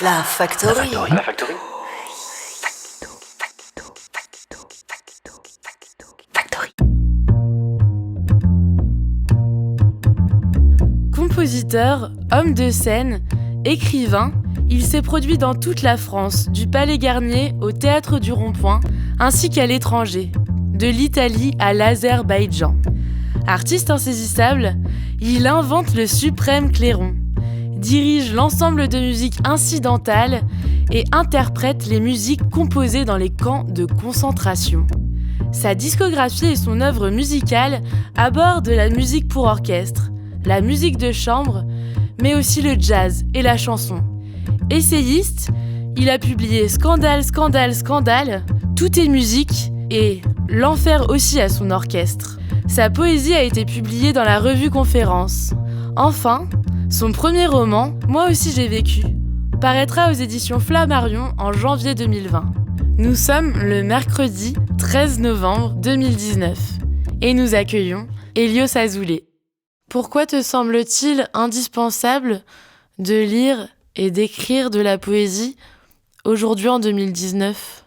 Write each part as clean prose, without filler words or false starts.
La Factory. La Factory. Compositeur, homme de scène, écrivain, il s'est produit dans toute la France, du Palais Garnier au Théâtre du Rond-Point, ainsi qu'à l'étranger, de l'Italie à l'Azerbaïdjan. Artiste insaisissable, il invente le suprême clairon, dirige l'ensemble de musique incidentale et interprète les musiques composées dans les camps de concentration. Sa discographie et son œuvre musicale abordent la musique pour orchestre, la musique de chambre, mais aussi le jazz et la chanson. Essayiste, il a publié Scandale, Scandale, Scandale, Tout est musique et L'enfer aussi à son orchestre. Sa poésie a été publiée dans la revue Conférence. Enfin, son premier roman, Moi aussi j'ai vécu, paraîtra aux éditions Flammarion en janvier 2020. Nous sommes le mercredi 13 novembre 2019 et nous accueillons Hélios Azoulay. Pourquoi te semble-t-il indispensable de lire et d'écrire de la poésie aujourd'hui en 2019 ?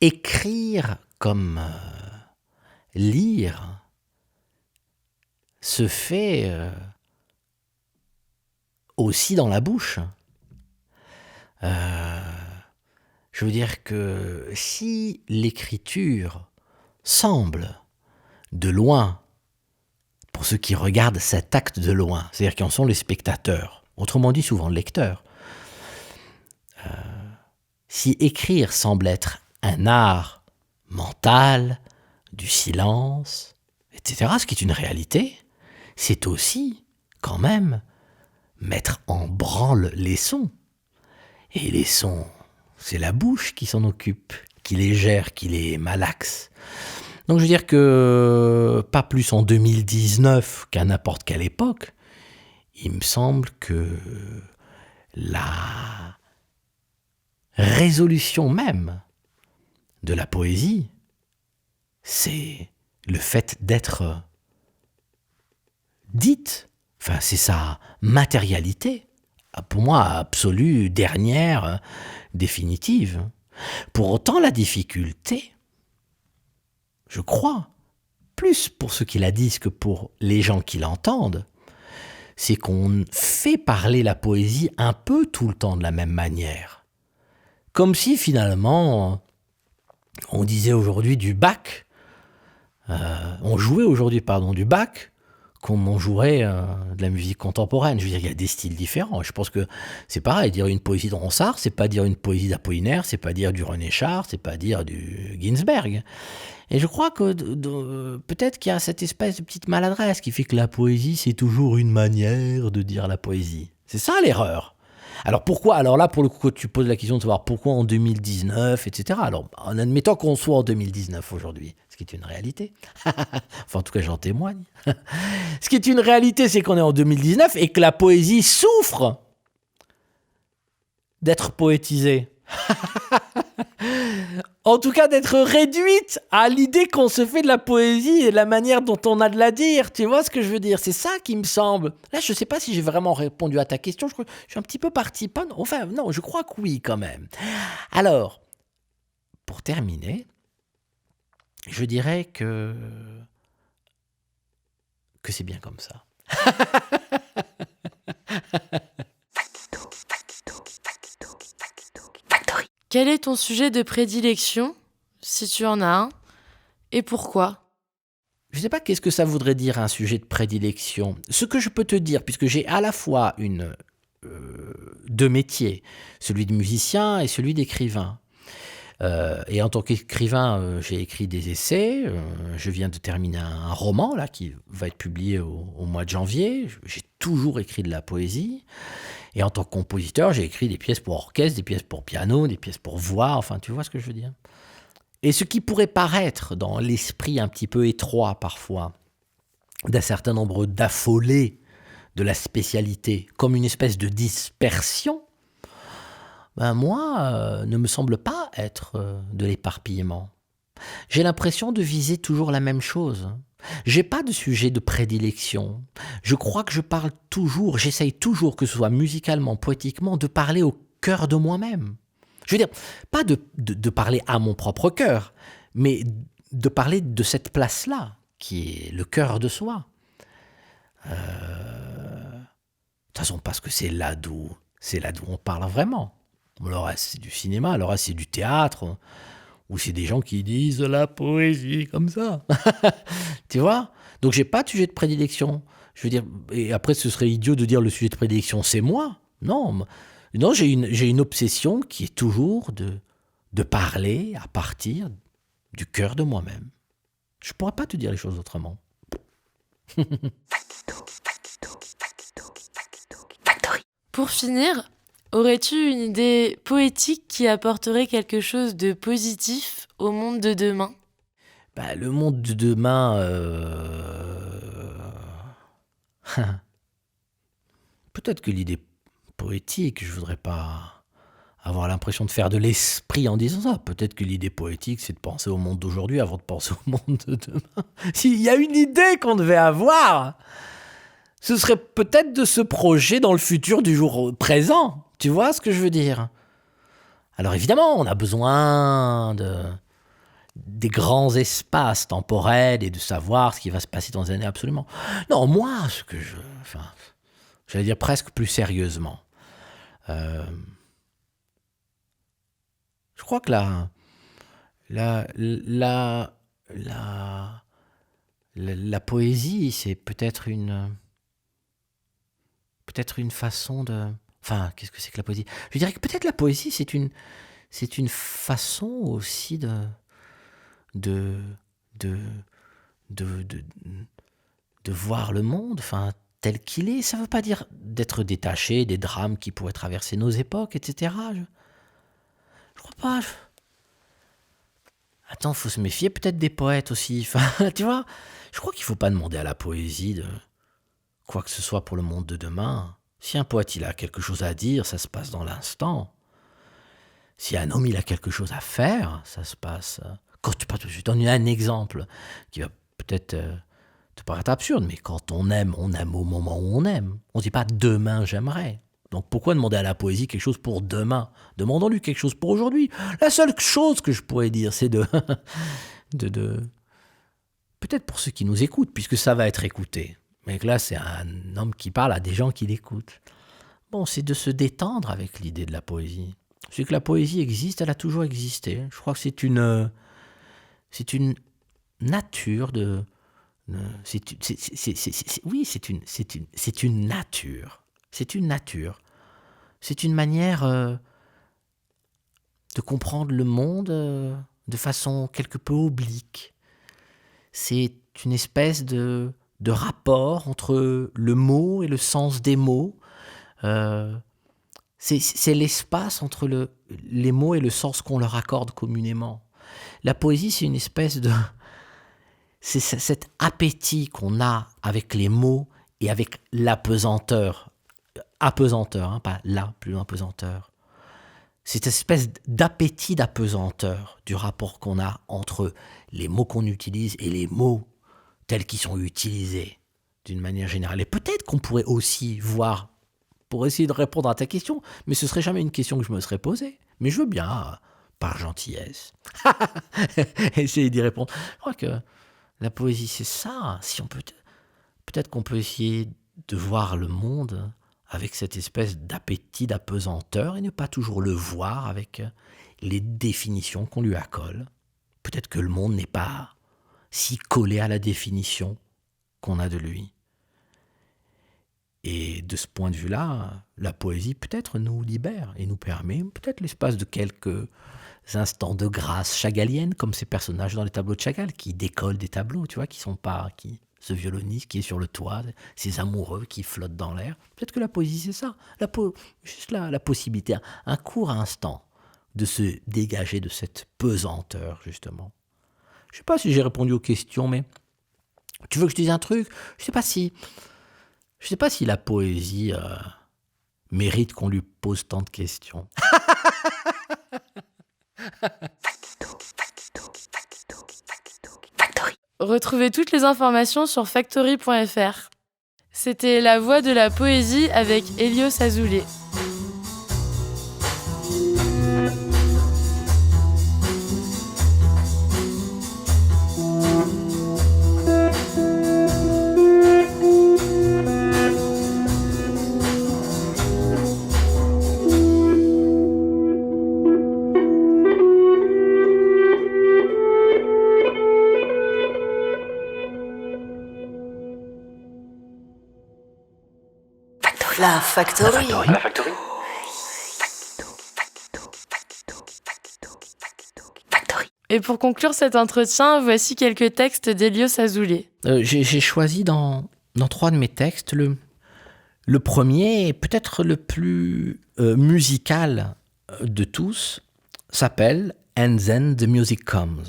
Écrire comme lire se fait aussi dans la bouche. Je veux dire que si l'écriture semble de loin, pour ceux qui regardent cet acte de loin, c'est-à-dire qui en sont les spectateurs, autrement dit souvent le lecteur, si écrire semble être un art mental, du silence, etc., ce qui est une réalité, c'est aussi, quand même, mettre en branle les sons. Et les sons, c'est la bouche qui s'en occupe, qui les gère, qui les malaxe. Donc je veux dire que, pas plus en 2019 qu'à n'importe quelle époque, il me semble que la résolution même de la poésie, c'est le fait d'être dite. Enfin, c'est sa matérialité, pour moi, absolue, dernière, définitive. Pour autant, la difficulté, je crois, plus pour ceux qui la disent que pour les gens qui l'entendent, c'est qu'on fait parler la poésie un peu tout le temps de la même manière. Comme si finalement, on disait aujourd'hui du Bach, on jouait aujourd'hui, du Bach, comme on jouerait de la musique contemporaine. Je veux dire, il y a des styles différents. Je pense que c'est pareil, dire une poésie de Ronsard, c'est pas dire une poésie d'Apollinaire, c'est pas dire du René Char, c'est pas dire du Ginsberg. Et je crois que peut-être qu'il y a cette espèce de petite maladresse qui fait que la poésie, c'est toujours une manière de dire la poésie. C'est ça l'erreur. Alors pourquoi ? Alors là, pour le coup, quand tu poses la question de savoir pourquoi en 2019, etc. Alors, en admettant qu'on soit en 2019 aujourd'hui, ce qui est une réalité. Enfin, en tout cas, j'en témoigne. Ce qui est une réalité, c'est qu'on est en 2019 et que la poésie souffre d'être poétisée. En tout cas, d'être réduite à l'idée qu'on se fait de la poésie et de la manière dont on a de la dire. Tu vois ce que je veux dire ? C'est ça qui me semble. Là, je ne sais pas si j'ai vraiment répondu à ta question. Je suis un petit peu parti. Enfin, non, je crois que oui, quand même. Alors, pour terminer, je dirais que c'est bien comme ça. Quel est ton sujet de prédilection, si tu en as un, et pourquoi ? Je ne sais pas qu'est-ce que ça voudrait dire un sujet de prédilection. Ce que je peux te dire, puisque j'ai à la fois deux métiers, celui de musicien et celui d'écrivain. Et en tant qu'écrivain, j'ai écrit des essais. Je viens de terminer un roman là qui va être publié au mois de janvier. J'ai toujours écrit de la poésie. Et en tant que compositeur, j'ai écrit des pièces pour orchestre, des pièces pour piano, des pièces pour voix. Enfin, tu vois ce que je veux dire ? Et ce qui pourrait paraître dans l'esprit un petit peu étroit parfois d'un certain nombre d'affolés de la spécialité comme une espèce de dispersion, ben moi, ne me semble pas être de l'éparpillement. J'ai l'impression de viser toujours la même chose. J'ai pas de sujet de prédilection. Je crois que je parle toujours, j'essaye toujours, que ce soit musicalement, poétiquement, de parler au cœur de moi-même. Je veux dire, pas de parler à mon propre cœur, mais de parler de cette place-là, qui est le cœur de soi. De toute façon, parce que c'est là d'où on parle vraiment. Le reste, c'est du cinéma, le reste, c'est du théâtre, ou c'est des gens qui disent la poésie comme ça. Tu vois? Donc, j'ai pas de sujet de prédilection. Je veux dire, et après, ce serait idiot de dire le sujet de prédilection, c'est moi. Non, non, j'ai une obsession qui est toujours de parler à partir du cœur de moi-même. Je pourrais pas te dire les choses autrement. Pour finir, aurais-tu une idée poétique qui apporterait quelque chose de positif au monde de demain? Bah, le monde de demain, peut-être que l'idée poétique, je voudrais pas avoir l'impression de faire de l'esprit en disant ça. Peut-être que l'idée poétique, c'est de penser au monde d'aujourd'hui avant de penser au monde de demain. S'il y a une idée qu'on devait avoir, ce serait peut-être de se projeter dans le futur du jour présent. Tu vois ce que je veux dire? Alors évidemment, on a besoin des grands espaces temporels et de savoir ce qui va se passer dans les années absolument. Non, moi, j'allais dire presque plus sérieusement. Je crois que la poésie, c'est peut-être une façon de... Enfin, qu'est-ce que c'est que la poésie? Je dirais que peut-être la poésie, c'est une façon aussi de, de, de voir le monde, enfin, tel qu'il est. Ça ne veut pas dire d'être détaché des drames qui pourraient traverser nos époques, etc. Je crois pas. Attends, faut se méfier peut-être des poètes aussi. Enfin, tu vois, je crois qu'il faut pas demander à la poésie de quoi que ce soit pour le monde de demain. Si un poète il a quelque chose à dire, ça se passe dans l'instant. Si un homme il a quelque chose à faire, ça se passe. Je donne un exemple qui va peut-être te paraître absurde, mais quand on aime au moment où on aime. On ne dit pas demain j'aimerais. Donc pourquoi demander à la poésie quelque chose pour demain? Demandons-lui quelque chose pour aujourd'hui. La seule chose que je pourrais dire, c'est de peut-être pour ceux qui nous écoutent, puisque ça va être écouté. Mais là, c'est un homme qui parle à des gens qui l'écoutent. Bon, c'est de se détendre avec l'idée de la poésie. C'est que la poésie existe, elle a toujours existé. Je crois que c'est une nature oui, c'est une nature. C'est une nature. C'est une manière de comprendre le monde de façon quelque peu oblique. C'est une espèce de rapport entre le mot et le sens des mots. C'est l'espace entre les mots et le sens qu'on leur accorde communément. La poésie, c'est une espèce de... C'est cet appétit qu'on a avec les mots et avec l'apesanteur. Apesanteur, hein, pas la, plus loin pesanteur. Cette espèce d'appétit d'apesanteur du rapport qu'on a entre les mots qu'on utilise et les mots tels qu'ils sont utilisés d'une manière générale. Et peut-être qu'on pourrait aussi voir, pour essayer de répondre à ta question, mais ce serait jamais une question que je me serais posée. Mais je veux bien, par gentillesse, essayer d'y répondre. Je crois que la poésie, c'est ça. Si on peut-être qu'on peut essayer de voir le monde avec cette espèce d'appétit d'apesanteur et ne pas toujours le voir avec les définitions qu'on lui accole. Peut-être que le monde n'est pas si collé à la définition qu'on a de lui. Et de ce point de vue-là, la poésie peut-être nous libère et nous permet, peut-être l'espace de quelques instants de grâce chagalienne, comme ces personnages dans les tableaux de Chagall qui décollent des tableaux, tu vois, ce violoniste qui est sur le toit, ces amoureux qui flottent dans l'air. Peut-être que la poésie, c'est ça. Juste la possibilité, un court instant de se dégager de cette pesanteur, justement. Je ne sais pas si j'ai répondu aux questions, mais tu veux que je dise un truc? Je ne sais pas si la poésie mérite qu'on lui pose tant de questions. Retrouvez toutes les informations sur factory.fr. C'était La Voix de la Poésie avec Elios Azoulay. La Factory. La Factory. Et pour conclure cet entretien, voici quelques textes d'Elios Azoulay. J'ai choisi dans 3 de mes textes le premier, et peut-être le plus musical de tous, s'appelle « And then the music comes ».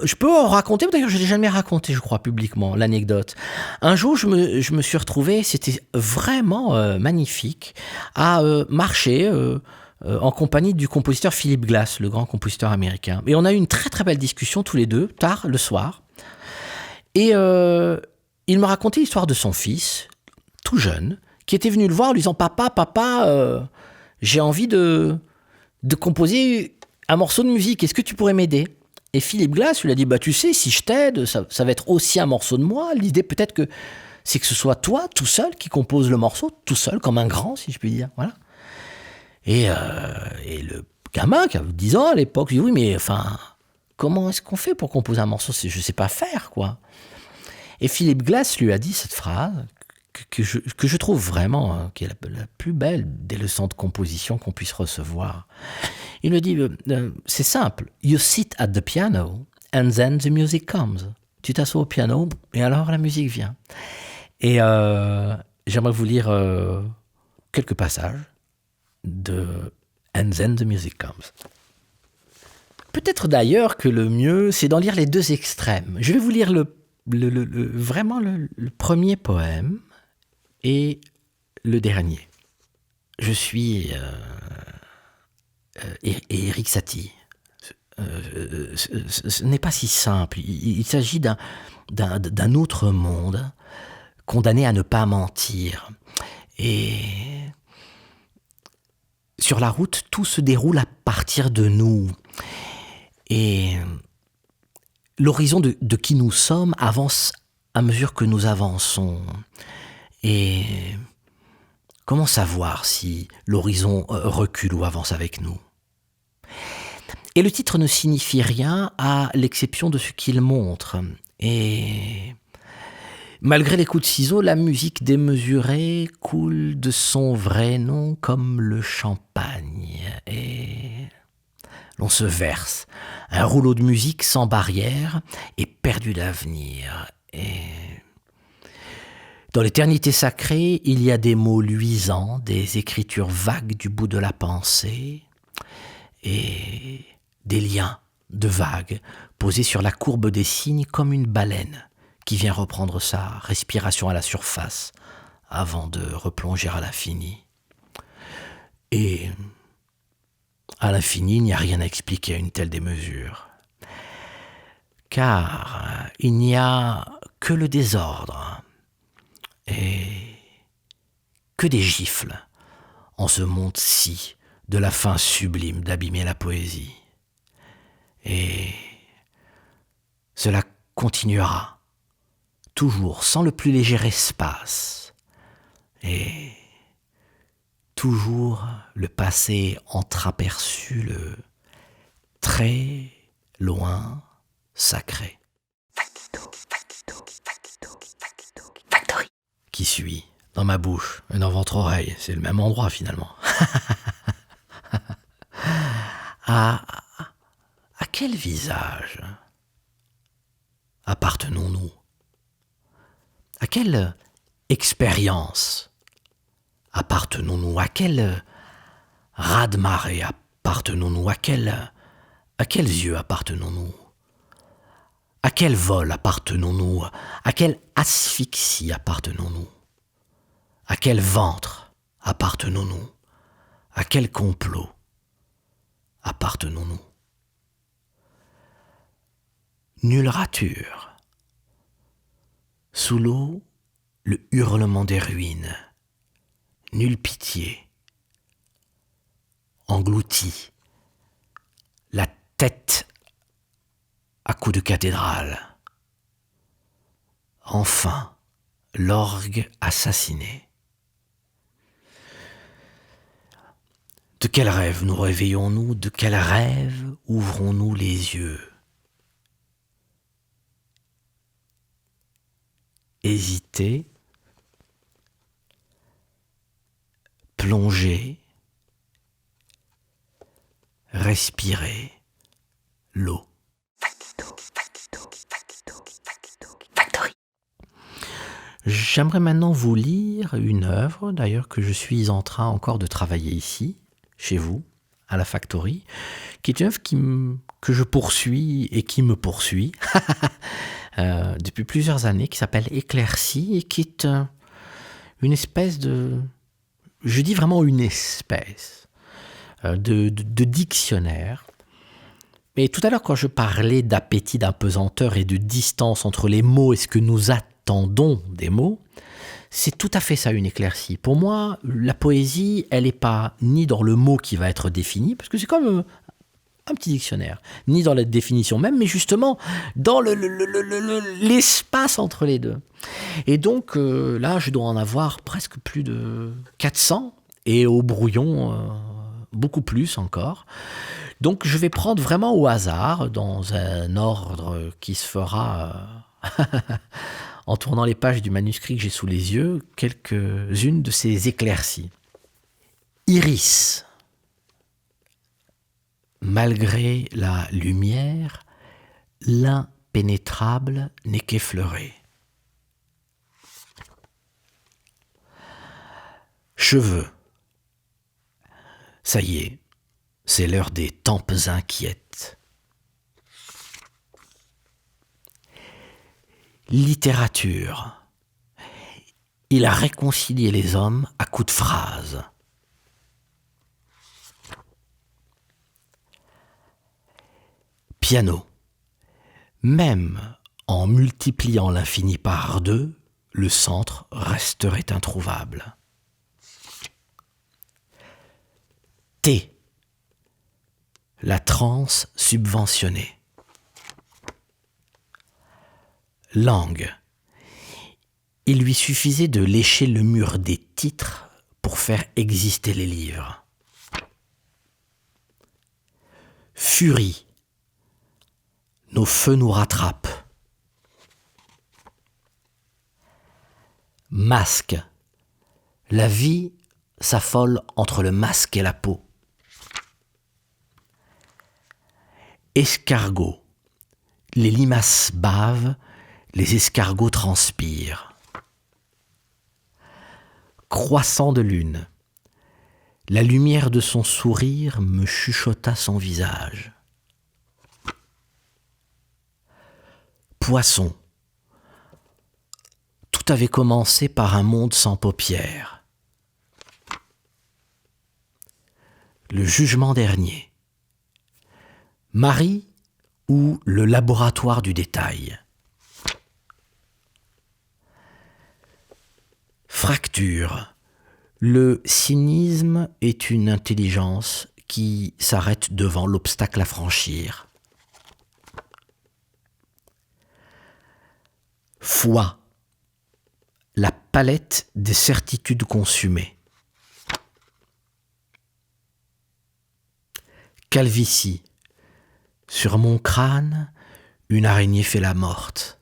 Je peux en raconter, d'ailleurs je ne l'ai jamais raconté, je crois, publiquement, l'anecdote. Un jour, je me suis retrouvé, c'était vraiment magnifique, à marcher en compagnie du compositeur Philip Glass, le grand compositeur américain. Et on a eu une très très belle discussion tous les deux, tard le soir. Et il me racontait l'histoire de son fils, tout jeune, qui était venu le voir en lui disant « Papa, j'ai envie de composer un morceau de musique, est-ce que tu pourrais m'aider ?» Et Philip Glass lui a dit « Tu sais, si je t'aide, ça va être aussi un morceau de moi. L'idée peut-être que c'est que ce soit toi, tout seul, qui compose le morceau, tout seul, comme un grand, si je puis dire. » Voilà. Et le gamin, qui avait 10 ans à l'époque, lui dit « Oui, mais enfin, comment est-ce qu'on fait pour composer un morceau ? Je ne sais pas faire, quoi. » Et Philip Glass lui a dit cette phrase que je trouve vraiment, qui est la plus belle des leçons de composition qu'on puisse recevoir. Il me dit, c'est simple, you sit at the piano and then the music comes. Tu t'assois au piano et alors la musique vient. Et j'aimerais vous lire quelques passages de And then the music comes. Peut-être d'ailleurs que le mieux, c'est d'en lire les 2 extrêmes. Je vais vous lire vraiment le premier poème et le dernier. Je suis Erik Satie. Ce n'est pas si simple. Il s'agit d'un autre monde condamné à ne pas mentir. Et sur la route, tout se déroule à partir de nous. Et l'horizon de qui nous sommes avance à mesure que nous avançons. Et comment savoir si l'horizon recule ou avance avec nous ? Et le titre ne signifie rien à l'exception de ce qu'il montre. Et malgré les coups de ciseaux, la musique démesurée coule de son vrai nom comme le champagne. Et l'on se verse un rouleau de musique sans barrière et perdu d'avenir. Et dans l'éternité sacrée, il y a des mots luisants, des écritures vagues du bout de la pensée et des liens de vagues posés sur la courbe des signes comme une baleine qui vient reprendre sa respiration à la surface avant de replonger à l'infini. Et à l'infini, il n'y a rien à expliquer à une telle démesure. Car il n'y a que le désordre et que des gifles en ce monde-ci de la fin sublime d'abîmer la poésie. Et cela continuera, toujours sans le plus léger espace, et toujours le passé entreaperçu, le très loin sacré. Qui suit dans ma bouche et dans votre oreille, c'est le même endroit finalement. À quel visage appartenons-nous ? À quelle expérience appartenons-nous ? À quel raz-de-marée appartenons-nous ? À quels yeux appartenons-nous ? À quel vol appartenons-nous ? À quelle asphyxie appartenons-nous ? À quel ventre appartenons-nous ? À quel complot appartenons-nous ? nulle rature. Sous l'eau, le hurlement des ruines. Nulle pitié. Englouti. La tête à coups de cathédrale. Enfin, l'orgue assassiné. De quel rêve nous réveillons-nous? De quel rêve ouvrons-nous les yeux? Hésiter, plonger, respirer l'eau. Factory. J'aimerais maintenant vous lire une œuvre, d'ailleurs que je suis en train encore de travailler ici, chez vous, à la Factory, qui est une œuvre que je poursuis et qui me poursuit depuis plusieurs années, qui s'appelle Éclaircie et qui est une espèce de... Je dis vraiment une espèce de dictionnaire. Mais tout à l'heure, quand je parlais d'appétit, d'apesanteur et de distance entre les mots et ce que nous attendons des mots, c'est tout à fait ça, une éclaircie. Pour moi, la poésie, elle n'est pas ni dans le mot qui va être défini, parce que c'est comme un petit dictionnaire, ni dans la définition même, mais justement dans l'espace entre les deux. Et donc là, je dois en avoir presque plus de 400, et au brouillon, beaucoup plus encore. Donc je vais prendre vraiment au hasard, dans un ordre qui se fera en tournant les pages du manuscrit que j'ai sous les yeux, quelques-unes de ces éclaircies. Iris. Malgré la lumière, l'impénétrable n'est qu'effleuré. Cheveux. Ça y est, c'est l'heure des tempes inquiètes. Littérature. Il a réconcilié les hommes à coups de phrases. Piano. Même en multipliant l'infini par 2, le centre resterait introuvable. Thé. La transe subventionnée. Langue. Il lui suffisait de lécher le mur des titres pour faire exister les livres. Furie. Nos feux nous rattrapent. Masque. La vie s'affole entre le masque et la peau. Escargot. Les limaces bavent, les escargots transpirent. Croissant de lune. La lumière de son sourire me chuchota son visage. Poisson. Tout avait commencé par un monde sans paupières. Le jugement dernier. Marie ou le laboratoire du détail. Fracture. Le cynisme est une intelligence qui s'arrête devant l'obstacle à franchir. Foi. La palette des certitudes consumées. Calvitie. Sur mon crâne, une araignée fait la morte.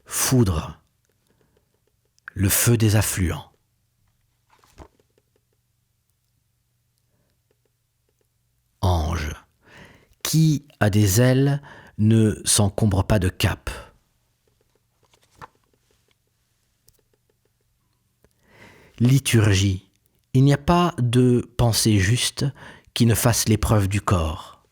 Foudre. Le feu des affluents. Ange. Qui a des ailes ne s'encombre pas de cap. Liturgie. Il n'y a pas de pensée juste qui ne fasse l'épreuve du corps.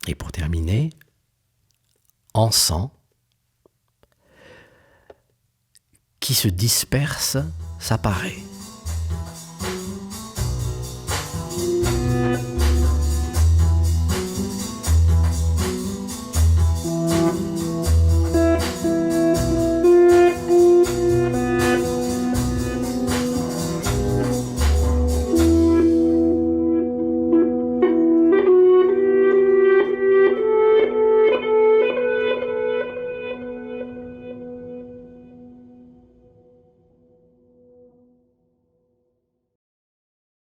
Et pour terminer, encens, qui se disperse s'apparaît.